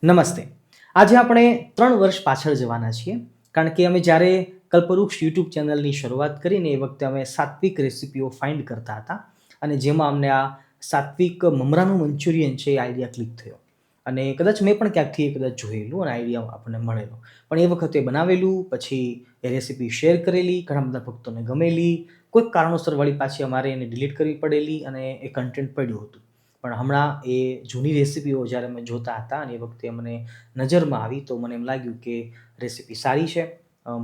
નમસ્તે. આજે આપણે 3 વર્ષ પાછળ જવાના છીએ. કારણ કે અમે જ્યારે કલ્પવૃક્ષ યુટ્યુબ ચેનલની શરૂઆત કરીને એ વખતે અમે સાત્વિક રેસિપીઓ ફાઇન્ડ કરતા હતા અને જેમાં અમને આ સાત્વિક મમરાનું મંચુરિયન છે એ આઈડિયા ક્લિક થયો. અને કદાચ મેં પણ ક્યાંકથી કદાચ જોયેલું અને આઈડિયા આપણને મળેલો. પણ એ વખતે બનાવેલું, પછી એ રેસિપી શેર કરેલી, ઘણા બધા ભક્તોને ગમેલી, કોઈક કારણોસર વળી પાછી અમારે એને ડિલીટ કરવી પડેલી અને એ કન્ટેન્ટ પડ્યું હતું. પણ હમણાં એ જૂની રેસિપીઓ જ્યારે અમે જોતા હતા અને એ વખતે અમને નજરમાં આવી તો મને એમ લાગ્યું કે રેસિપી સારી છે,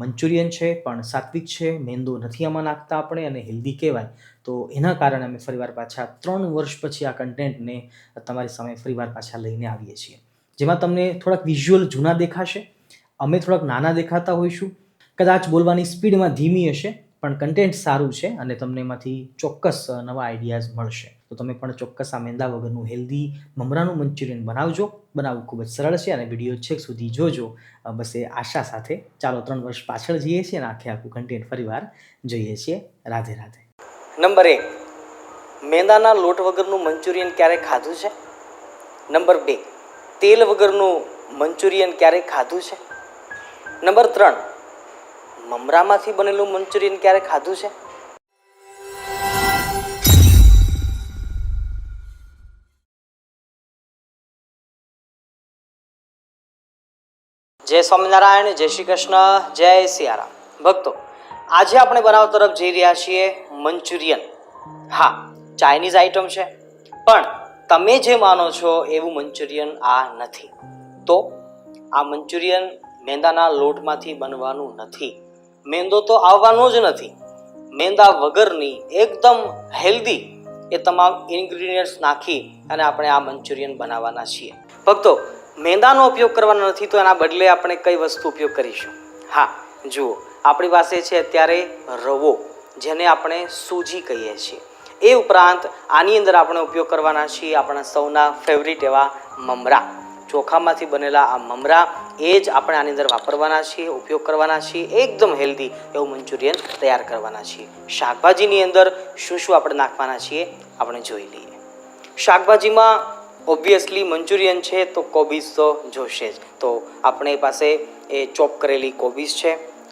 મંચુરિયન છે પણ સાત્વિક છે, મેંદો નથી આમાં નાખતા આપણે અને હેલ્ધી કહેવાય. તો એના કારણે અમે ફરીવાર પાછા 3 વર્ષ પછી આ કન્ટેન્ટને તમારી સામે ફરીવાર પાછા લઈને આવીએ છીએ. જેમાં તમને થોડાક વિઝ્યુઅલ જૂના દેખાશે, અમે થોડાક નાના દેખાતા હોઈશું, કદાચ બોલવાની સ્પીડમાં ધીમી હશે, પણ કન્ટેન્ટ સારું છે અને તમને એમાંથી ચોક્કસ નવા આઈડિયાઝ મળશે. તો તમે પણ ચોક્કસ આ મેંદા વગરનું હેલ્ધી મમરાનું મંચુરિયન બનાવજો. બનાવવું ખૂબ જ સરળ છે અને વિડીયો છેક સુધી જોજો. બસ એ આશા સાથે ચાલો 3 વર્ષ પાછળ જઈએ છીએ અને આખું કન્ટેન્ટ ફરીવાર જોઈએ છીએ. રાધે રાધે. નંબર 1, મેંદાના લોટ વગરનું મંચુરિયન ક્યારે ખાધું છે? નંબર 2, તેલ વગરનું મંચુરિયન ક્યારે ખાધું છે? નંબર 3, મમરામાંથી બનેલું મંચુરિયન ક્યારે ખાધું છે? જય સ્વામિનારાયણ, જય શ્રી કૃષ્ણ, જય સિયારામ. ભક્તો, આજે આપણે બનાવવા તરફ જઈ રહ્યા છીએ મંચુરિયન. હા, ચાઇનીઝ આઈટમ છે, પણ તમે જે માનો છો એવું મંચુરિયન આ નથી. તો આ મંચુરિયન મેંદાના લોટમાંથી બનવાનું નથી. મેંદો તો આવવાનો જ નથી. મેંદા વગરની એકદમ હેલ્ધી એ તમામ ઇન્ગ્રીડિયન્ટ્સ નાખી અને આપણે આ મંચુરિયન બનાવવાના છીએ. ભક્તો, મેંદાનો ઉપયોગ કરવાનો નથી તો એના બદલે આપણે કઈ વસ્તુ ઉપયોગ કરીશું? હા, જુઓ, આપણી પાસે છે અત્યારે રવો, જેને આપણે સૂજી કહીએ છીએ. એ ઉપરાંત આની અંદર આપણે ઉપયોગ કરવાના છીએ આપણા સૌના ફેવરિટ એવા મમરા. ચોખામાંથી બનેલા આ મમરા એ જ આપણે આની અંદર વાપરવાના છીએ, ઉપયોગ કરવાના છીએ. એકદમ હેલ્ધી એવું મંચુરિયન તૈયાર કરવાના છીએ. શાકભાજીની અંદર શું શું આપણે નાખવાના છીએ આપણે જોઈ લઈએ. શાકભાજીમાં ઓબ્વિયસલી મંચુરિયન છે તો કોબીજ તો જોશે જ. તો આપણે પાસે એ ચોપ કરેલી કોબીજ છે,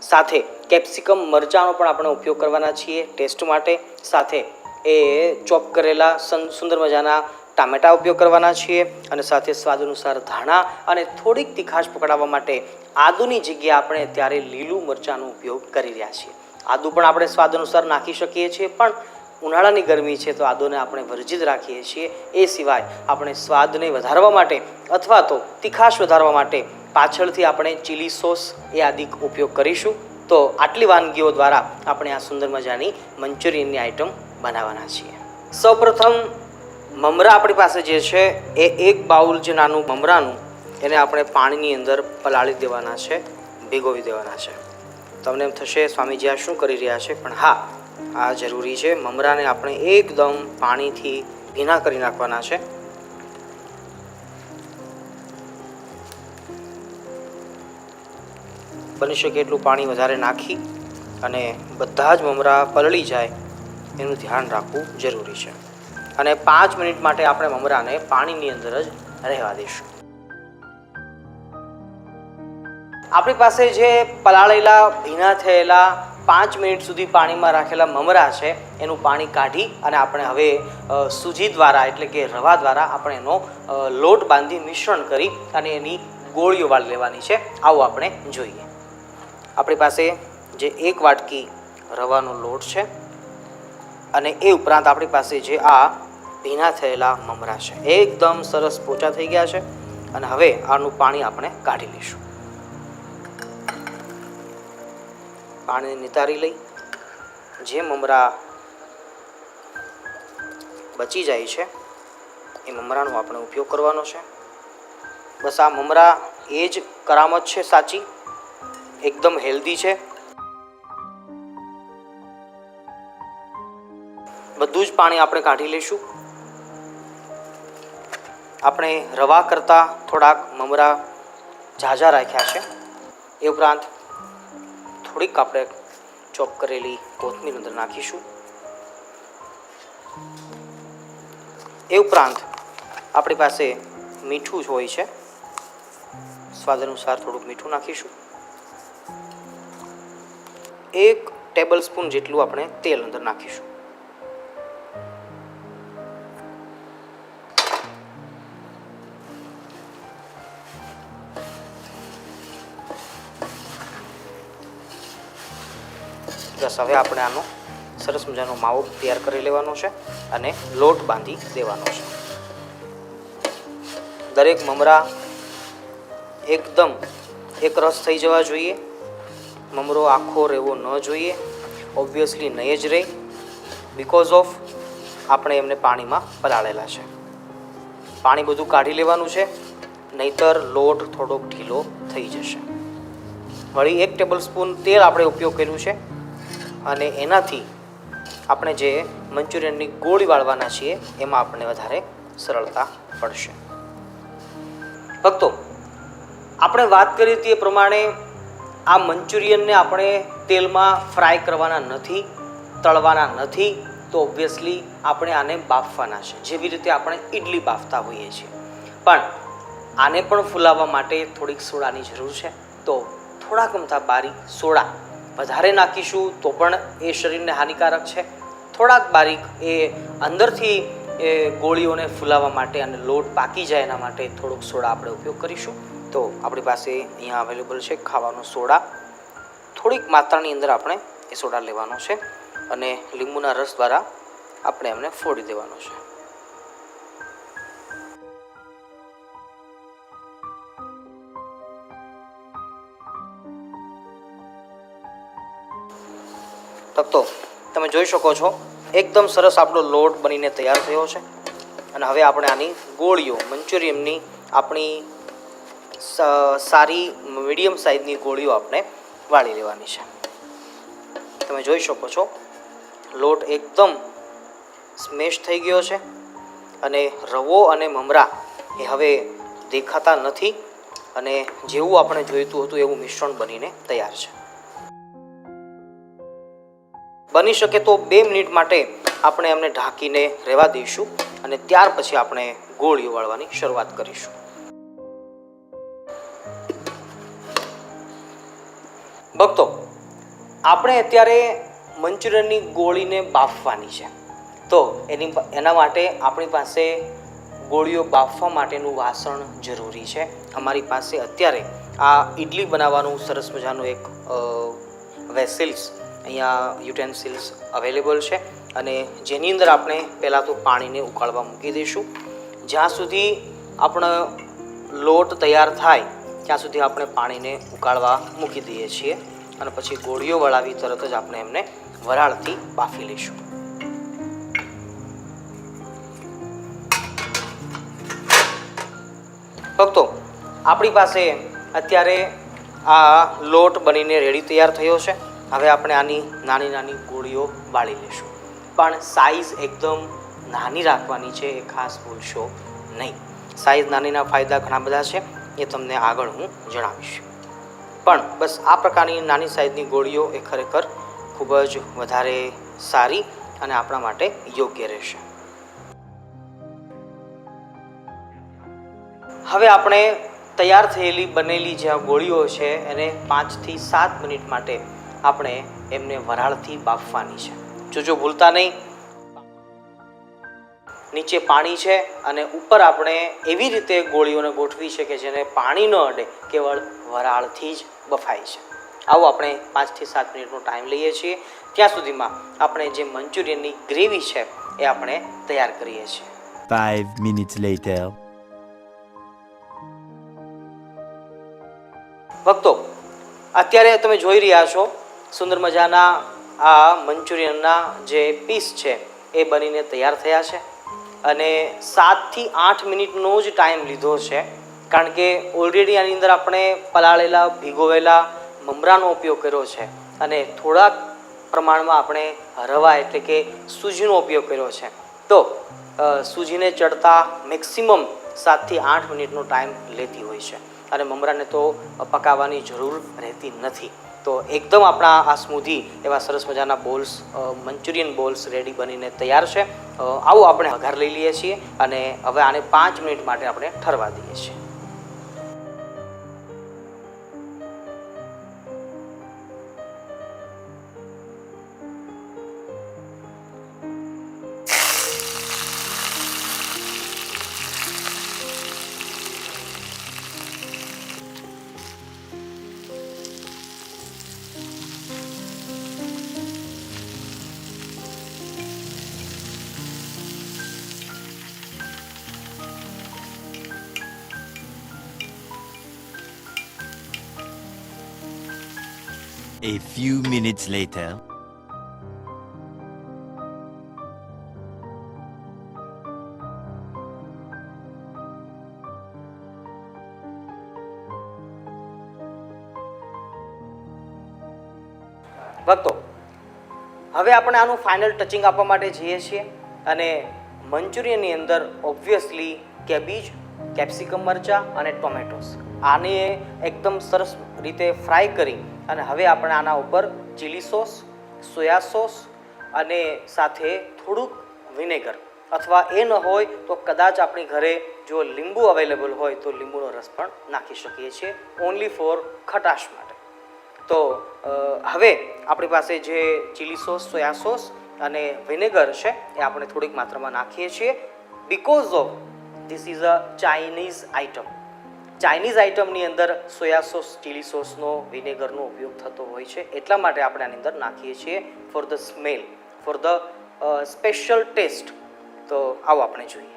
સાથે કેપ્સિકમ મરચાંનો પણ આપણે ઉપયોગ કરવાના છીએ ટેસ્ટ માટે, સાથે એ ચોપ કરેલા સુંદર મજાના ટામેટા ઉપયોગ કરવાના છીએ, અને સાથે સ્વાદ અનુસાર ધાણા અને થોડીક તીખાશ પકડાવવા માટે આદુની જગ્યાએ આપણે ત્યારે લીલું મરચાંનો ઉપયોગ કરી રહ્યા છીએ. આદુ પણ આપણે સ્વાદ અનુસાર નાખી શકીએ છીએ, પણ ઉનાળાની ગરમી છે તો આદુને આપણે વર્જિત રાખીએ છીએ. એ સિવાય આપણે સ્વાદને વધારવા માટે અથવા તો તીખાશ વધારવા માટે પાછળથી આપણે ચીલી સોસ એ આદિ ઉપયોગ કરીશું. તો આટલી વાનગીઓ દ્વારા આપણે આ સુંદર મજાની મંચુરિયનની આઈટમ બનાવવાના છીએ. સૌપ્રથમ મમરા આપણી પાસે જે છે એ 1 બાઉલ જે નાનું મમરાનું એને આપણે પાણીની અંદર પલાળી દેવાના છે, ભીગોવી દેવાના છે. તમને એમ થશે સ્વામીજી આ શું કરી રહ્યા છે, પણ હા, આ જરૂરી છે. મમરાને આપણે એકદમ પાણીથી ભીના કરી નાખવાના છે. બની શકે એટલું પાણી વધારે નાખી અને બધા જ મમરા પલળી જાય એનું ધ્યાન રાખવું જરૂરી છે. અને 5 મિનિટ માટે આપણે મમરાને પાણીની અંદર જ રહેવા દઈશું. આપણી પાસે જે પલાળેલા ભીના થયેલા 5 મિનિટ સુધી પાણીમાં રાખેલા મમરા છે એનું પાણી કાઢી અને આપણે હવે સૂજી દ્વારા એટલે કે રવા દ્વારા આપણે એનો લોટ બાંધી મિશ્રણ કરી અને એની ગોળીઓ વાળી લેવાની છે. આવું આપણે જોઈએ. આપણી પાસે જે 1 વાટકી રવાનો લોટ છે અને એ ઉપરાંત આપણી પાસે જે આ ભીના થયેલા મમરા છે એકદમ સરસ પોચા થઈ ગયા છે અને હવે આનું પાણી આપણે કાઢી લઈશું. પાણીને નિતારી લઈ જે મમરા બચી જાય છે એ મમરાનો આપણે ઉપયોગ કરવાનો છે. બસ આ મમરા એ જ કરામત છે સાચી, એકદમ હેલ્ધી છે. બધું જ પાણી આપણે કાઢી લઈશું. આપણે રવા કરતાં થોડાક મમરા ઝાઝા રાખ્યા છે. એ ઉપરાંત થોડીક આપણે ચોપ કરેલી કોથમીર અંદર નાખીશું. એ ઉપરાંત આપણી પાસે મીઠું જ હોય છે સ્વાદ અનુસાર થોડુંક મીઠું નાખીશું. 1 ટેબલ સ્પૂન જેટલું આપણે તેલ અંદર નાખીશું. બસ હવે આપણે આનો સરસ મજાનો માવો તૈયાર કરી લેવાનો છે અને લોટ બાંધી દેવાનો છે. દરેક મમરા એકદમ એક રસ થઈ જવા જોઈએ. મમરો આખો રહેવો ન જોઈએ. ઓબ્વિયસલી નહીં જ રહે, બિકોઝ ઓફ આપણે એમને પાણીમાં પલાળેલા છે. પાણી બધું કાઢી લેવાનું છે, નહીતર લોટ થોડોક ઢીલો થઈ જશે. વળી 1 ટેબલ સ્પૂન તેલ આપણે ઉપયોગ કર્યું છે અને એનાથી આપણે જે મંચુરિયનની ગોળી વાળવાના છીએ એમાં આપણને વધારે સરળતા પડશે. ભક્તો, આપણે વાત કરી હતી એ પ્રમાણે આ મંચુરિયનને આપણે તેલમાં ફ્રાય કરવાના નથી, તળવાના નથી, તો ઓબ્વિયસલી આપણે આને બાફવાના છે, જેવી રીતે આપણે ઇડલી બાફતા હોઈએ છીએ. પણ આને પણ ફૂલાવવા માટે થોડીક સોડાની જરૂર છે. તો થોડાક અમથા બારીક સોડા વધારે નાખીશું તો પણ એ શરીરને હાનિકારક છે. થોડાક બારીક એ અંદરથી એ ગોળીઓને ફૂલાવવા માટે અને લોટ પાકી જાય એના માટે થોડોક સોડા આપણે ઉપયોગ કરીશું. તો આપણી પાસે અહીંયા અવેલેબલ છે ખાવાનો સોડા. થોડીક માત્રાની અંદર આપણે એ સોડા લેવાનો છે અને લીંબુના રસ દ્વારા આપણે એમને ફોડી દેવાનો છે. તો તમે જોઈ શકો છો એકદમ સરસ આપણો લોટ બનીને તૈયાર થયો છે. અને હવે આપણે આની ગોળીઓ મંચુરિયનની આપણી સારી મીડિયમ સાઇઝની ગોળીઓ આપણે વાળી લેવાની છે. તમે જોઈ શકો છો લોટ એકદમ સ્મેશ થઈ ગયો છે અને રવો અને મમરા એ હવે દેખાતા નથી અને જેવું આપણે જોઈતું હતું એવું મિશ્રણ બનીને તૈયાર છે. બની શકે તો 2 મિનિટ માટે આપણે એમને ઢાંકીને રહેવા દઈશું અને ત્યાર પછી આપણે ગોળીઓ વાળવાની શરૂઆત કરીશું. ભક્તો, આપણે અત્યારે મંચુરિયનની ગોળીને બાફવાની છે. તો એના માટે આપણી પાસે ગોળીઓ બાફવા માટેનું વાસણ જરૂરી છે. અમારી પાસે અત્યારે આ ઇડલી બનાવવાનું સરસ મજાનું એક વેસલ્સ અહીંયા યુટેન્સિલ્સ અવેલેબલ છે અને જેની અંદર આપણે પહેલાં તો પાણીને ઉકાળવા મૂકી દઈશું. જ્યાં સુધી આપણો લોટ તૈયાર થાય ત્યાં સુધી આપણે પાણીને ઉકાળવા મૂકી દઈએ છીએ અને પછી ગોળીઓ વળાવી તરત જ આપણે એમને વરાળથી બાફી લઈશું. ભક્તો, આપણી પાસે અત્યારે આ લોટ બનીને રેડી તૈયાર થયો છે. હવે આપણે આની નાની નાની ગોળીઓ વાળી લઈશું, પણ સાઈઝ એકદમ નાની રાખવાની છે, એ ખાસ ભૂલશો નહીં. સાઈઝ નાનીના ફાયદા ઘણા બધા છે, એ તમને આગળ હું જણાવીશ. પણ બસ આ પ્રકારની નાની સાઈઝની ગોળીઓ એ ખરેખર ખૂબ જ વધારે સારી અને આપણા માટે યોગ્ય રહેશે. હવે આપણે તૈયાર થયેલી બનેલી જે ગોળીઓ છે એને 5 થી 7 મિનિટ માટે આપણે એમને વરાળથી બાફવાની છે. જોજો ભૂલતા નહીં, નીચે પાણી છે અને ઉપર આપણે એવી રીતે ગોળીઓને ગોઠવી છે કે જેને પાણી ન અડે, કેવળ વરાળથી જ બફાય છે. આવું આપણે 5 થી 7 મિનિટનો ટાઈમ લઈએ છીએ. ત્યાં સુધીમાં આપણે જે મંચુરિયનની ગ્રેવી છે એ આપણે તૈયાર કરીએ છીએ. 5 minutes later. ભક્તો, અત્યારે તમે જોઈ રહ્યા છો સુંદર મજાના આ મંચુરિયનના જે પીસ છે એ બનીને તૈયાર થયા છે અને 7 થી 8 મિનિટનો જ ટાઈમ લીધો છે, કારણ કે ઓલરેડી આની અંદર આપણે પલાળેલા ભીગોવેલા મમરાનો ઉપયોગ કર્યો છે અને થોડાક પ્રમાણમાં આપણે રવા એટલે કે સૂજીનો ઉપયોગ કર્યો છે. તો સૂજીને ચડતા મેક્સિમમ 7 થી 8 મિનિટનો ટાઈમ લેતી હોય છે અને મમરાને તો પકાવવાની જરૂર રહેતી નથી. તો એકદમ આપણા આ સ્મૂધી એવા સરસ મજાના બોલ્સ, મંચુરિયન બોલ્સ રેડી બનીને તૈયાર છે. આવું આપણે વઘાર લઈ લઈએ છીએ અને હવે આને 5 મિનિટ માટે આપણે ઠરવા દઈએ છીએ. A few minutes later. ભક્તો, હવે આપણે આનું ફાઇનલ ટચિંગ આપવા માટે જઈએ છીએ અને મંચુરિયનની અંદર ઓબ્વિયસલી કેબીજ, કેપ્સિકમ મરચાં અને ટોમેટોસ આને એકદમ સરસ રીતે ફ્રાય કરી અને હવે આપણે આના ઉપર ચીલી સોસ, સોયા સોસ અને સાથે થોડુંક વિનેગર અથવા એ ન હોય તો કદાચ આપણી ઘરે જો લીંબુ અવેલેબલ હોય તો લીંબુનો રસ પણ નાખી શકીએ છીએ ઓનલી ફોર ખટાશ માટે. તો હવે આપણી પાસે જે ચીલી સોસ, સોયા સોસ અને વિનેગર છે એ આપણે થોડીક માત્રામાં નાખીએ છીએ because of this is a Chinese item. Chinese આઇટમની અંદર સોયા સોસ, ચીલી સોસનો, વિનેગરનો ઉપયોગ થતો હોય છે, એટલા માટે આપણે આની અંદર નાખીએ છીએ for the smell, for the special taste. તો આવો આપણે જોઈએ.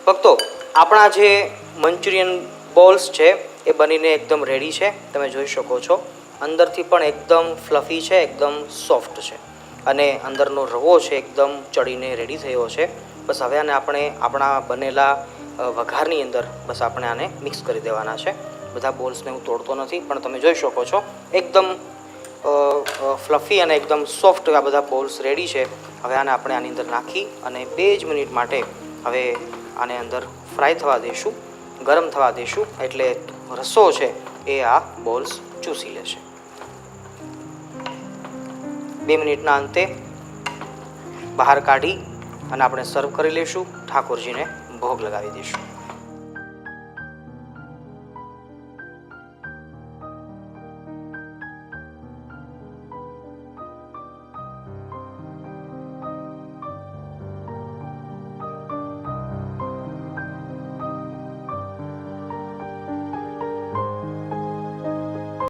ભક્તો, આપણા જે મંચુરિયન બોલ્સ છે એ બનીને એકદમ રેડી છે. તમે જોઈ શકો છો અંદરથી પણ એકદમ ફ્લફી છે, એકદમ સોફ્ટ છે અને અંદરનો રવો છે એકદમ ચડીને રેડી થયો છે. બસ હવે આને આપણે આપણા બનેલા વઘારની અંદર બસ આપણે આને મિક્સ કરી દેવાના છે. બધા બોલ્સને હું તોડતો નથી પણ તમે જોઈ શકો છો એકદમ ફ્લફી અને એકદમ સોફ્ટ આ બધા બોલ્સ રેડી છે. હવે આને આપણે આની અંદર નાખી અને 2 જ મિનિટ માટે હવે આને અંદર ફ્રાય થવા દઈશું, ગરમ થવા દઈશું, એટલે રસો છે એ આ બોલ્સ ચૂસી લેશે. 2 મિનિટના અંતે બહાર કાઢી અને આપણે સર્વ કરી લઈશું. ઠાકોરજીને ભોગ લગાવી દઈશું.